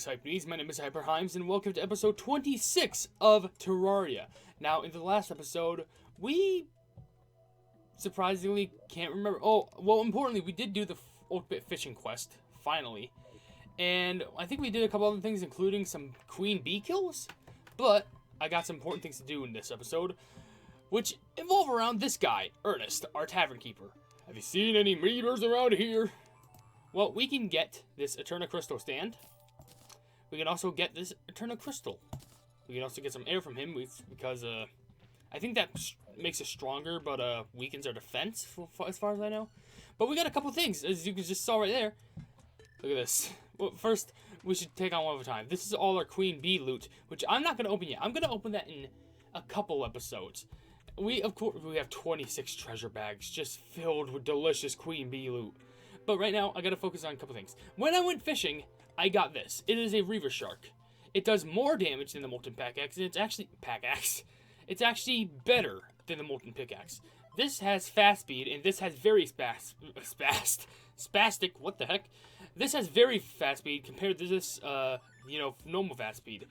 Greetings, Hypenese. My name is HyperHimes, and welcome to episode 26 of Terraria. Now, in the last episode, we surprisingly can't remember. Oh, well, importantly, we did do the ultimate fishing quest, finally. And I think we did a couple other things, including some queen bee kills. But I got some important things to do in this episode, which involve around this guy, Ernest, our tavern keeper. Have you seen any meteors around here? Well, we can get this Eterna Crystal stand. We can also get this Eterna Crystal. We can also get some air from him because I think that makes us stronger, but weakens our defense as far as I know. But we got a couple things, as you just saw right there. Look at this. Well, first, we should take on one at a time. This is all our queen bee loot, which I'm not going to open yet. I'm going to open that in a couple episodes. We have 26 treasure bags just filled with delicious queen bee loot. But right now, I gotta focus on a couple things. When I went fishing, I got this. It is a Reaver Shark. It does more damage than the Molten Pickaxe, and it's actually better than the Molten Pickaxe. This has fast speed, and this has very spastic. What the heck? This has very fast speed compared to this, normal fast speed.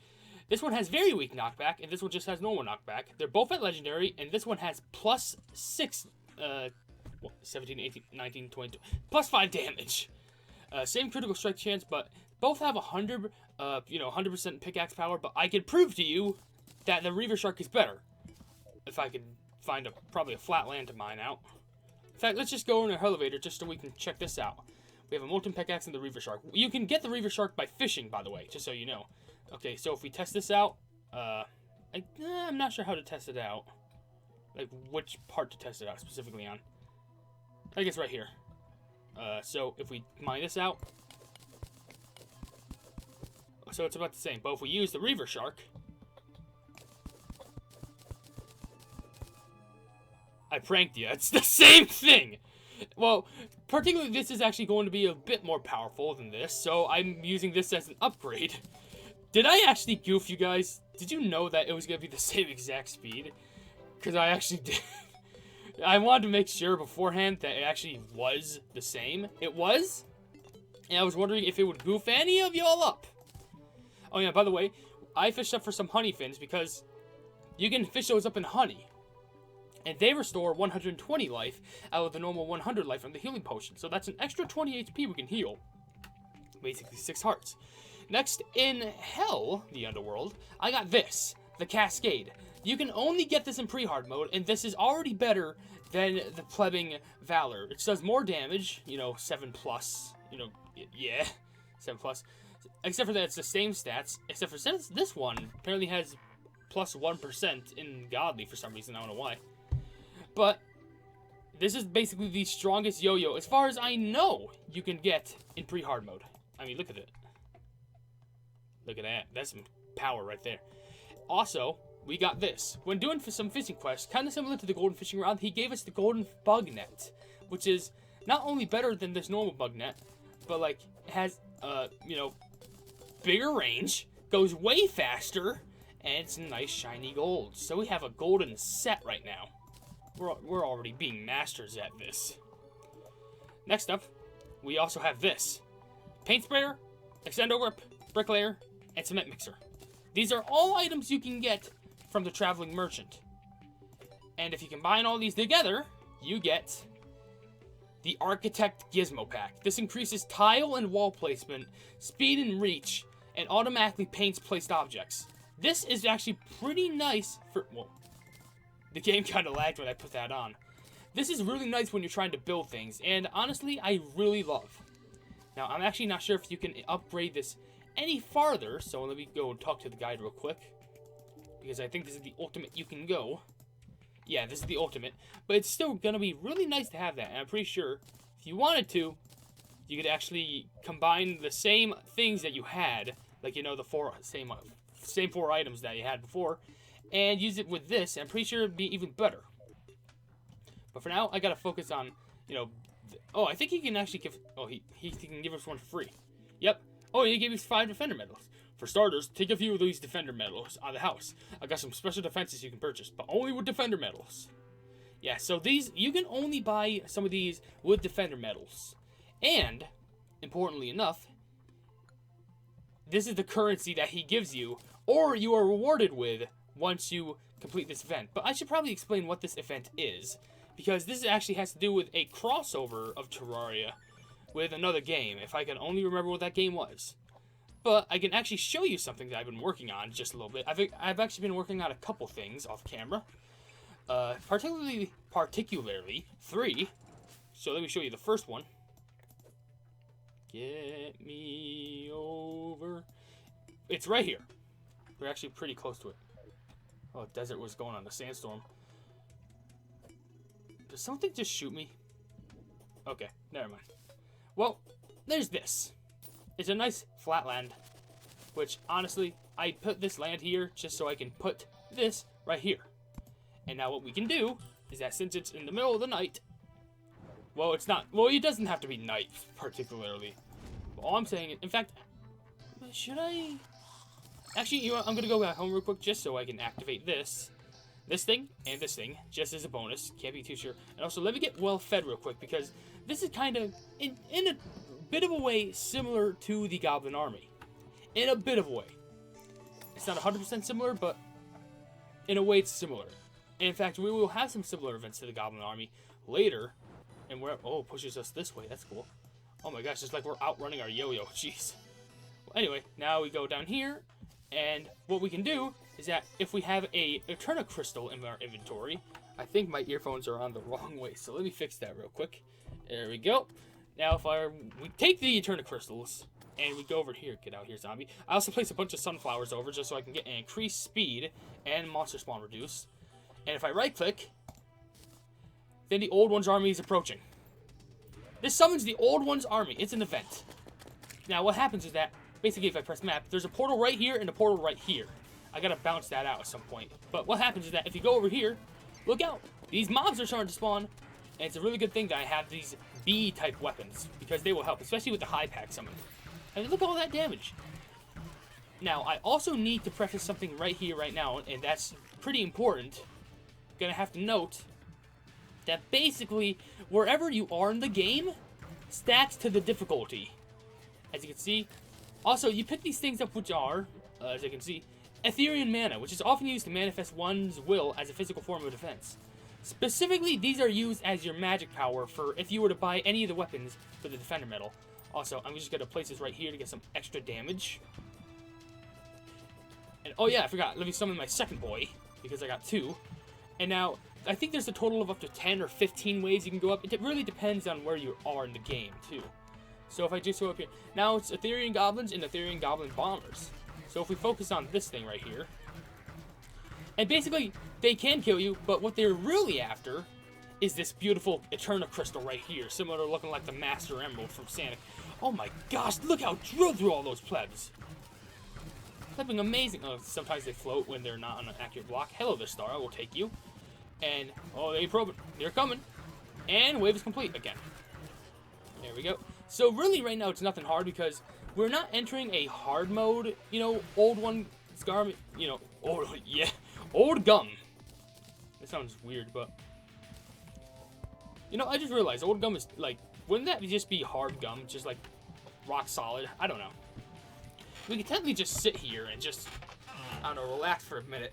This one has very weak knockback, and this one just has normal knockback. They're both at legendary, and this one has plus 6. 17, 18, 19, 22, plus 5 damage. Same critical strike chance, but both have 100% pickaxe power. But I can prove to you that the Reaver Shark is better. If I could find probably a flat land to mine out. In fact, let's just go in our elevator just so we can check this out. We have a Molten Pickaxe and the Reaver Shark. You can get the Reaver Shark by fishing, by the way, just so you know. Okay, so if we test this out, I'm not sure how to test it out. Like, which part to test it out specifically on. I guess right here. So if we mine this out, so it's about the same. But if we use the Reaver Shark, I pranked you. It's the same thing. Well, particularly this is actually going to be a bit more powerful than this, so I'm using this as an upgrade. Did I actually goof you guys? Did you know that it was going to be the same exact speed? Because I actually did. I wanted to make sure beforehand that it actually was the same. It was. And I was wondering if it would goof any of y'all up. Oh yeah, by the way, I fished up for some honey fins because you can fish those up in honey. And they restore 120 life out of the normal 100 life from the healing potion. So that's an extra 20 HP we can heal. Basically 6 hearts. Next, in Hell, the underworld, I got this. The Cascade. You can only get this in pre-hard mode, and this is already better than the Plebbing Valor. It does more damage, 7 plus, yeah, 7 plus. Except for that, it's the same stats, except for since this one apparently has plus 1% in Godly for some reason, I don't know why. But this is basically the strongest yo-yo, as far as I know, you can get in pre-hard mode. I mean, look at it. Look at that. That's some power right there. Also, we got this. When doing some fishing quests, kind of similar to the golden fishing rod, he gave us the golden bug net, which is not only better than this normal bug net, but like has bigger range, goes way faster, and it's nice shiny gold. So we have a golden set right now. We're already being masters at this. Next up, we also have this: paint sprayer, extendo grip, bricklayer, and cement mixer. These are all items you can get from the traveling merchant. And if you combine all these together, you get the Architect Gizmo Pack. This increases tile and wall placement, speed and reach, and automatically paints placed objects. This is actually pretty nice for, well, the game kind of lagged when I put that on. This is really nice when you're trying to build things, and honestly, I really love. Now, I'm actually not sure if you can upgrade this any farther, so let me go and talk to the guide real quick, because I think this is the ultimate you can go. Yeah, this is the ultimate, but it's still going to be really nice to have that, and I'm pretty sure if you wanted to, you could actually combine the same things that you had, like, the same 4 items that you had before, and use it with this, and I'm pretty sure it'd be even better. But for now, I gotta focus on, oh, I think he can actually give, oh, he can give us one for free. Yep. Oh, he gave us 5 defender medals. For starters, take a few of these defender medals out of the house. I got some special defenses you can purchase, but only with defender medals. Yeah, so these, you can only buy some of these with defender medals. And, importantly enough, this is the currency that he gives you, or you are rewarded with once you complete this event. But I should probably explain what this event is, because this actually has to do with a crossover of Terraria with another game, if I can only remember what that game was. But I can actually show you something that I've been working on just a little bit. I've actually been working on a couple things off camera. Particularly 3. So let me show you the first one. Get me over. It's right here. We're actually pretty close to it. Oh, desert was going on a sandstorm. Does something just shoot me? Okay, never mind. Well, there's this. It's a nice flat land, which honestly, I put this land here just so I can put this right here. And now what we can do is that since it's in the middle of the night, well, it's not, well, it doesn't have to be night particularly. All I'm saying, in fact, should I? Actually, you know what, I'm gonna go back home real quick just so I can activate this thing, and this thing, just as a bonus. Can't be too sure. And also, let me get well fed real quick, because this is kind of, in a bit of a way, similar to the Goblin Army. In a bit of a way. It's not 100% similar, but in a way it's similar. And in fact, we will have some similar events to the Goblin Army later. And we're, oh, it pushes us this way. That's cool. Oh my gosh, it's like we're outrunning our yo-yo. Jeez. Well, anyway, now we go down here. And what we can do is that if we have a Eterna Crystal in our inventory, I think my earphones are on the wrong way, so let me fix that real quick. There we go. Now if we take the Eterna Crystals, and we go over here, get out here, zombie. I also place a bunch of sunflowers over just so I can get an increased speed and monster spawn reduced. And if I right click, then the Old One's army is approaching. This summons the Old One's army. It's an event. Now what happens is that, basically if I press map, there's a portal right here and a portal right here. I gotta bounce that out at some point. But what happens is that if you go over here, look out. These mobs are starting to spawn. And it's a really good thing that I have these B-type weapons, because they will help, especially with the high pack summon. I mean, look at all that damage. Now, I also need to preface something right here, right now, and that's pretty important. Gonna have to note that basically, wherever you are in the game, stacks to the difficulty. As you can see. Also, you pick these things up, which are, as you can see, Ethereal Mana, which is often used to manifest one's will as a physical form of defense. Specifically, these are used as your magic power for if you were to buy any of the weapons for the Defender Medal. Also, I'm just going to place this right here to get some extra damage. And, oh yeah, I forgot. Let me summon my second boy, because I got 2. And now, I think there's a total of up to 10 or 15 ways you can go up. It really depends on where you are in the game, too. So if I just go up here, now it's Ethereal Goblins and Ethereal Goblin Bombers. So if we focus on this thing right here, and basically, they can kill you, but what they're really after is this beautiful Eterna Crystal right here, similar to looking like the Master Emerald from Sonic. Oh my gosh, look how drilled through all those plebs. Flipping amazing. Oh, sometimes they float when they're not on an accurate block. Hello there, Star, I will take you. And, oh, they're coming. And wave is complete again. There we go. So really right now it's nothing hard because we're not entering a hard mode, you know, old one, Scar, you know, old gum. That sounds weird, but, you know, I just realized old gum is, like, wouldn't that just be hard gum, just, like, rock solid? I don't know. We could technically just sit here and just, I don't know, relax for a minute.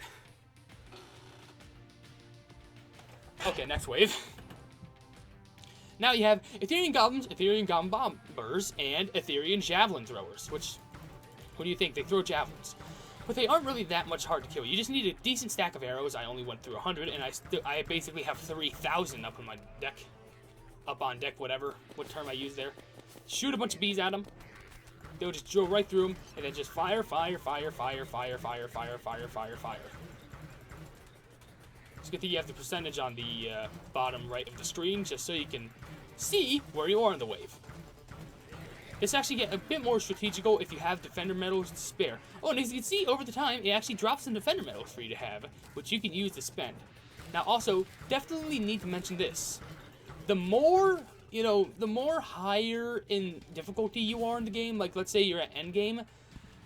Okay, next wave. Now you have Ethereal Goblins, Ethereal Goblin Bombers, and Ethereal Javelin Throwers, which, what do you think? They throw javelins. But they aren't really that much hard to kill. You just need a decent stack of arrows. I only went through 100, and I basically have 3,000 up on my deck. Up on deck, whatever, what term I use there. Shoot a bunch of bees at them. They'll just drill right through them, and then just fire, fire, fire, fire, fire, fire, fire, fire, fire, fire. It's a good thing you have the percentage on the bottom right of the screen, just so you can see where you are in the wave. This actually get a bit more strategical if you have Defender Medals to spare. Oh, and as you can see, over the time, it actually drops some Defender Medals for you to have, which you can use to spend. Now, also, definitely need to mention this. The more, you know, the more higher in difficulty you are in the game, like let's say you're at endgame,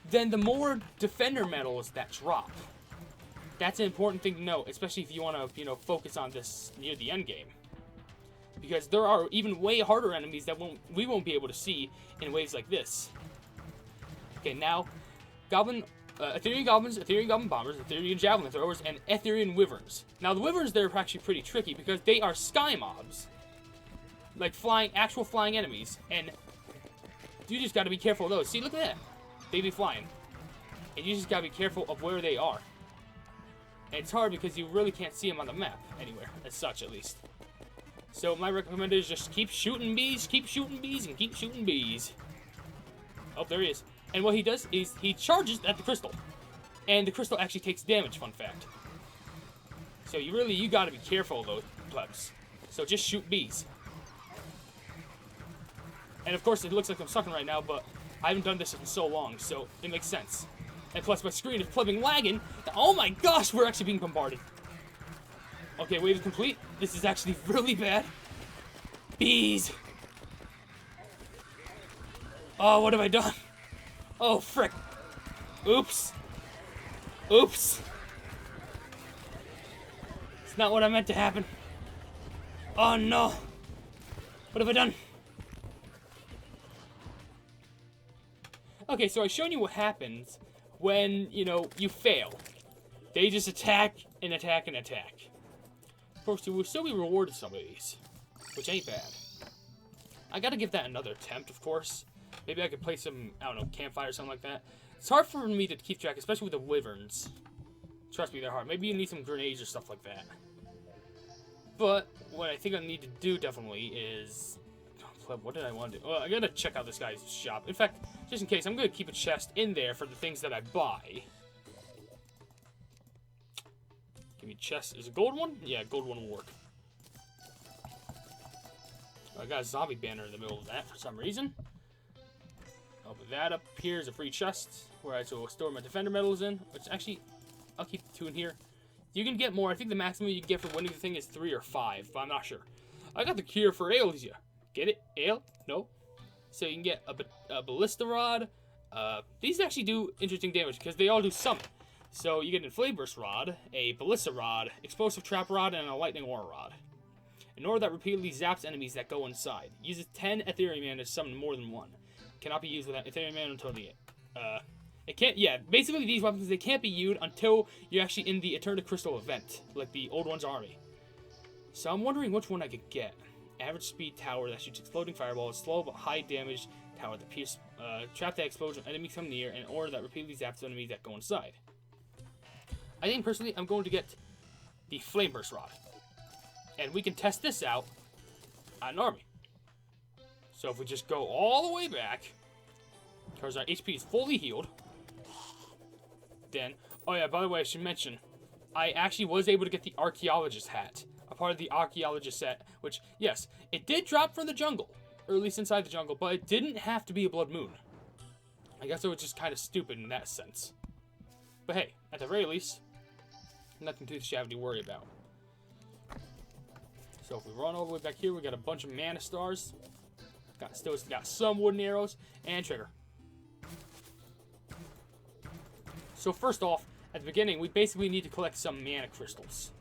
then the more Defender Medals that drop. That's an important thing to know, especially if you want to, you know, focus on this near the end game. Because there are even way harder enemies that we won't be able to see in waves like this. Okay, now, Ethereal goblins, Ethereal goblin bombers, Ethereal javelin throwers, and Ethereal wyverns. Now the wyverns, they're actually pretty tricky because they are sky mobs, like actual flying enemies, and you just got to be careful of those. See, look at that, they be flying, and you just got to be careful of where they are. And it's hard because you really can't see them on the map anywhere, as such at least. So my recommendation is just keep shooting bees, and keep shooting bees. Oh, there he is. And what he does is he charges at the crystal. And the crystal actually takes damage, fun fact. So you gotta be careful of those plebs. So just shoot bees. And of course it looks like I'm sucking right now, but I haven't done this in so long, so it makes sense. And plus my screen is plubbing lagging. Oh my gosh, we're actually being bombarded. Okay, wave is complete. This is actually really bad. Bees. Oh, what have I done? Oh, frick. Oops. Oops. It's not what I meant to happen. Oh, no. What have I done? Okay, so I've shown you what happens when, you fail. They just attack and attack and attack. Of course, we'll still be rewarded some of these, which ain't bad. I gotta give that another attempt, of course. Maybe I could play some, I don't know, campfire or something like that. It's hard for me to keep track, especially with the wyverns. Trust me, they're hard. Maybe you need some grenades or stuff like that. But what I think I need to do definitely is... What did I want to do? Well, I gotta check out this guy's shop. In fact, just in case, I'm gonna keep a chest in there for the things that I buy. Give me a chest. Is it a gold one? Yeah, gold one will work. I got a zombie banner in the middle of that for some reason. Open that up. Here's a free chest where I will store my defender medals in. Which actually, I'll keep the 2 in here. You can get more. I think the maximum you can get for winning the thing is 3 or 5, but I'm not sure. I got the cure for Aeolsia. Get it? Ale? No. So you can get a ballista rod. These actually do interesting damage because they all do summon. So you get a flame burst rod, a ballista rod, explosive trap rod, and a lightning aura rod. An aura that repeatedly zaps enemies that go inside. Uses 10 Ethereum mana to summon more than 1. Cannot be used without Ethereum mana until the it can't. Yeah, basically these weapons, they can't be used until you're actually in the Eternal Crystal event, like the Old One's army. So I'm wondering which one I could get. Average speed tower that shoots exploding fireballs, slow but high damage tower that pierce trap that explosion when enemies come near, and aura that repeatedly zaps enemies that go inside. I think personally I'm going to get the flame burst rod, and we can test this out on an army. So if we just go all the way back, because our HP is fully healed, then, oh yeah, by the way, I should mention, I actually was able to get the Archaeologist hat, a part of the Archaeologist set, which, yes, it did drop from the jungle, or at least inside the jungle, but it didn't have to be a Blood Moon. I guess it was just kind of stupid in that sense. But hey, at the very least, nothing too shabby to worry about. So if we run all the way back here, we got a bunch of mana stars. Still got some wooden arrows and trigger. So first off, at the beginning, we basically need to collect some mana crystals.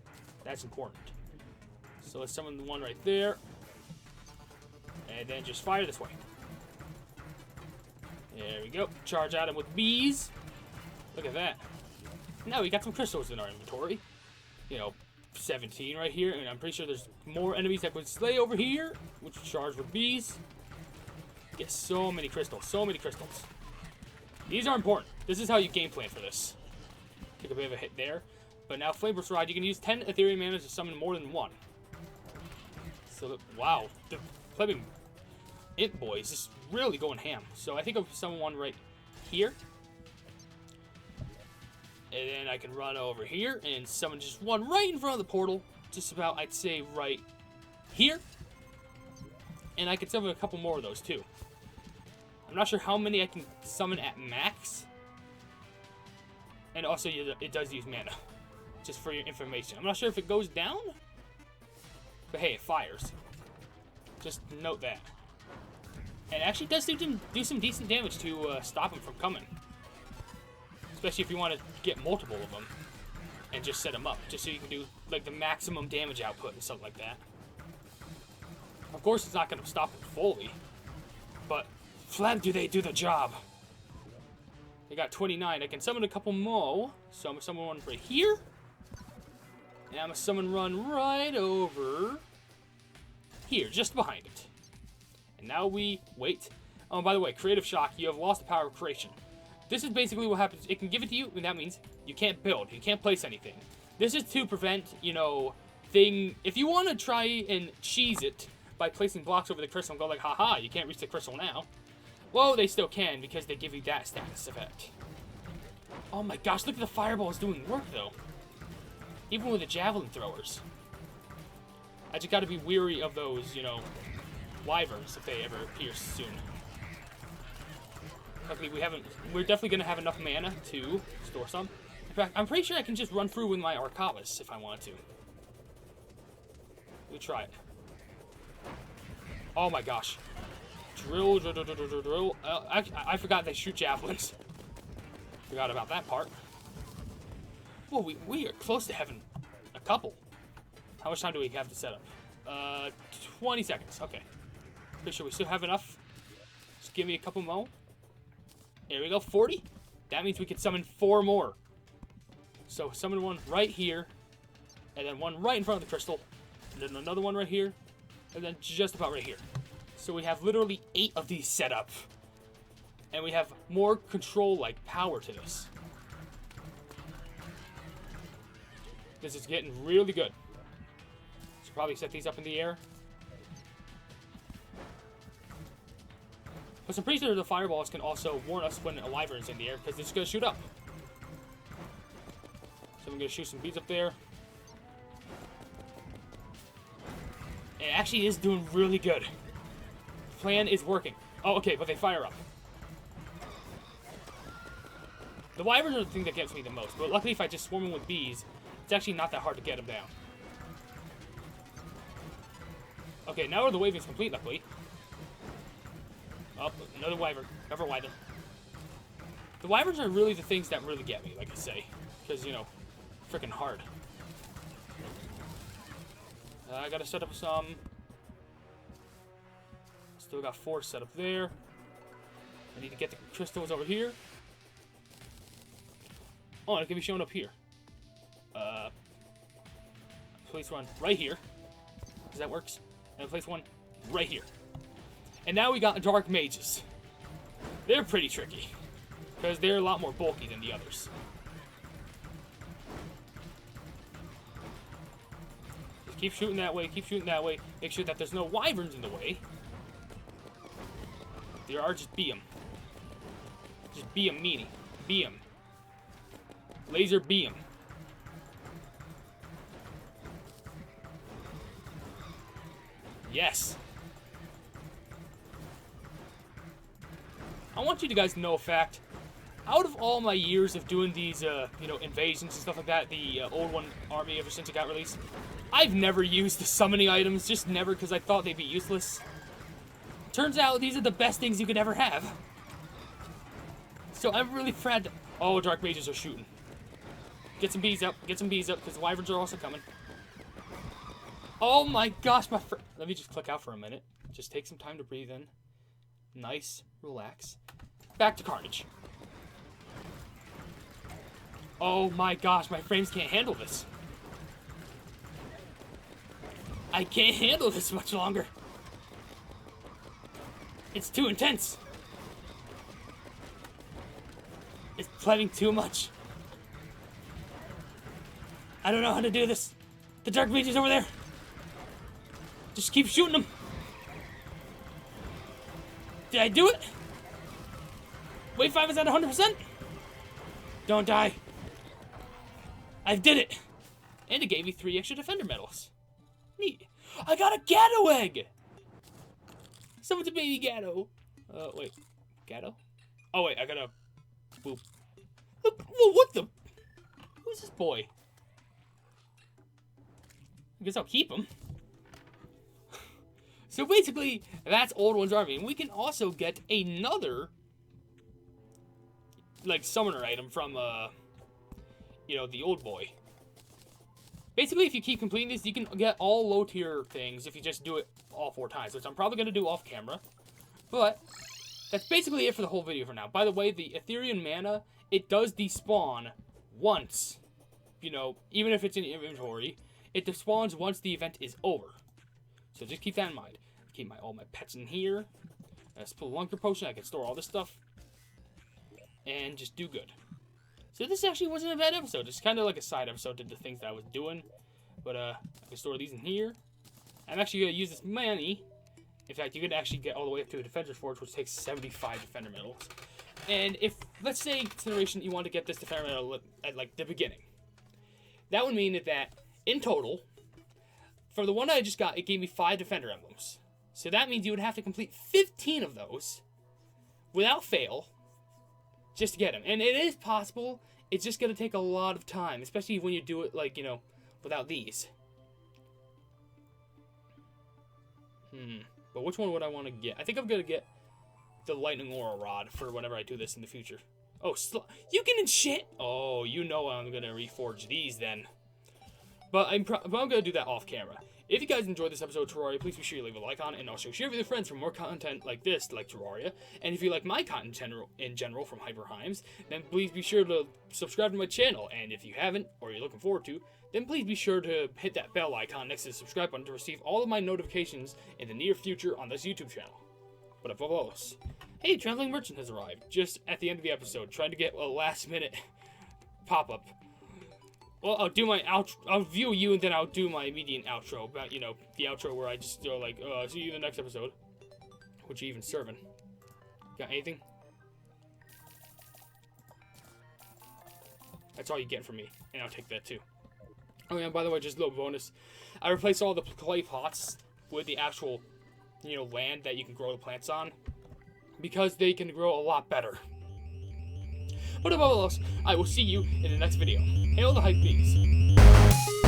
That's important. So let's summon the one right there. And then just fire this way. There we go. Charge at him with bees. Look at that. Now we got some crystals in our inventory. 17 right here. And I'm pretty sure there's more enemies that would slay over here, which charge with bees. Get so many crystals. So many crystals. These are important. This is how you game plan for this. Take a bit of a hit there. But now Flame Burst Rod, you can use 10 Ethereum mana to summon more than 1. So, wow. The plebing Imp Boys is really going ham. So I think I'll summon one right here. And then I can run over here and summon just one right in front of the portal. Just about, I'd say, right here. And I can summon a couple more of those, too. I'm not sure how many I can summon at max. And also, it does use mana. Just for your information. I'm not sure if it goes down. But hey, it fires. Just note that. And it actually does do some decent damage to stop them from coming. Especially if you want to get multiple of them. And just set them up. Just so you can do like the maximum damage output and something like that. Of course, it's not going to stop them fully. But, Flem, do they do the job? I got 29. I can summon a couple more. So I'm gonna summon one right here. And I'm gonna summon one right over here, just behind it. And now we wait. Oh, by the way, Creative Shock, you have lost the power of creation. This is basically what happens. It can give it to you, and that means you can't build. You can't place anything. This is to prevent, you know, if you want to try and cheese it by placing blocks over the crystal and go like, haha, you can't reach the crystal now. Well, they still can because they give you that status effect. Oh my gosh, look at the fireballs doing work, though. Even with the javelin throwers. I just gotta be weary of those, you know, wyverns if they ever appear soon. Luckily, we're definitely gonna have enough mana to store some. In fact, I'm pretty sure I can just run through with my Arcavus if I want to. Let me try it. Oh my gosh. Drill, drill, drill, drill, drill, drill. I forgot they shoot javelins. Forgot about that part. Well, we are close to having a couple. How much time do we have to set up? 20 seconds. Okay. Pretty sure we still have enough. Just give me a couple more. There we go. 40. That means we can summon 4 more. So summon one right here. And then one right in front of the crystal. And then another one right here. And then just about right here. So we have literally 8 of these set up. And we have more control-like power to this. This is getting really good. Should probably set these up in the air. But I'm pretty sure the fireballs can also warn us when a wyvern's in the air, because it's going to shoot up. So I'm going to shoot some beads up there. It actually is doing really good. The plan is working. Oh, okay, but they fire up. The wyverns are the thing that gets me the most, but luckily if I just swarm them with bees, it's actually not that hard to get them down. Okay, now the wave is complete, luckily. Oh, another wyvern. Another wyvern. The wyverns are really the things that really get me, like I say. Because, you know, freaking hard. I gotta set up some. Still got 4 set up there. I need to get the crystals over here. Oh, it can be shown up here. Place one right here. Because that works. And place one right here. And now we got dark mages. They're pretty tricky. Because they're a lot more bulky than the others. Just keep shooting that way, keep shooting that way. Make sure that there's no wyverns in the way. If there are, just bee them. Just bee them, meanie. Bee them. Laser beam. Yes. I want you guys to know a fact. Out of all my years of doing these, you know, invasions and stuff like that, the old one army ever since it got released, I've never used the summoning items, just never, because I thought they'd be useless. Turns out these are the best things you could ever have. So I'm really proud. Oh, dark mages are shooting. Get some bees up, because the wyverns are also coming. Oh my gosh, my friend. Let me just click out for a minute. Just take some time to breathe in. Nice, relax. Back to carnage. Oh my gosh, my frames can't handle this. I can't handle this much longer. It's too intense. It's planning too much. I don't know how to do this. The dark mages over there. Just keep shooting them. Did I do it? Wave 5 is at 100%? Don't die. I did it. And it gave me 3 extra defender medals. Neat. I got a Gatto egg. Someone's a baby Gatto. Wait. Gatto? Oh, wait. I got a... Boop. Look, what the... Who's this boy? I guess I'll keep him. So basically, that's Old One's army. And we can also get another, like, summoner item from, you know, the old boy. Basically, if you keep completing this, you can get all low-tier things if you just do it all 4 times, which I'm probably going to do off camera. But that's basically it for the whole video for now. By the way, the Ethereum mana, it does despawn once. You know, even if it's in inventory, it despawns once the event is over. So just keep that in mind. Keep all my pets in here. Spelunker potion, I can store all this stuff. And just do good. So this actually wasn't a bad episode. It's kind of like a side episode to the things that I was doing. But I can store these in here. I'm actually going to use this money. In fact, you can actually get all the way up to a Defender's Forge, which takes 75 Defender medals. And if, let's say, consideration you want to get this Defender medal at like the beginning. That would mean that in total, for the one I just got, it gave me 5 Defender emblems. So that means you would have to complete 15 of those without fail just to get them. And it is possible. It's just going to take a lot of time, especially when you do it, like, you know, without these. But which one would I want to get? I think I'm going to get the Lightning Aura Rod for whenever I do this in the future. Oh, you can enchant. Oh, you know I'm going to reforge these then. But I'm going to do that off camera. If you guys enjoyed this episode of Terraria, please be sure to leave a like on it, and also share with your friends for more content like this, like Terraria. And if you like my content in general from HyperHimes, then please be sure to subscribe to my channel. And if you haven't, or you're looking forward to, then please be sure to hit that bell icon next to the subscribe button to receive all of my notifications in the near future on this YouTube channel. But above all else, hey, Traveling Merchant has arrived just at the end of the episode, trying to get a last-minute pop-up. Well, I'll do my outro. I'll view you, and then I'll do my immediate outro. About, you know, the outro where I just go like, see you in the next episode. What you even serving? Got anything? That's all you get from me, and I'll take that too. Oh yeah, by the way, just a little bonus. I replaced all the clay pots with the actual, you know, land that you can grow the plants on, because they can grow a lot better. But above all else, I will see you in the next video. Hail the Hypenese.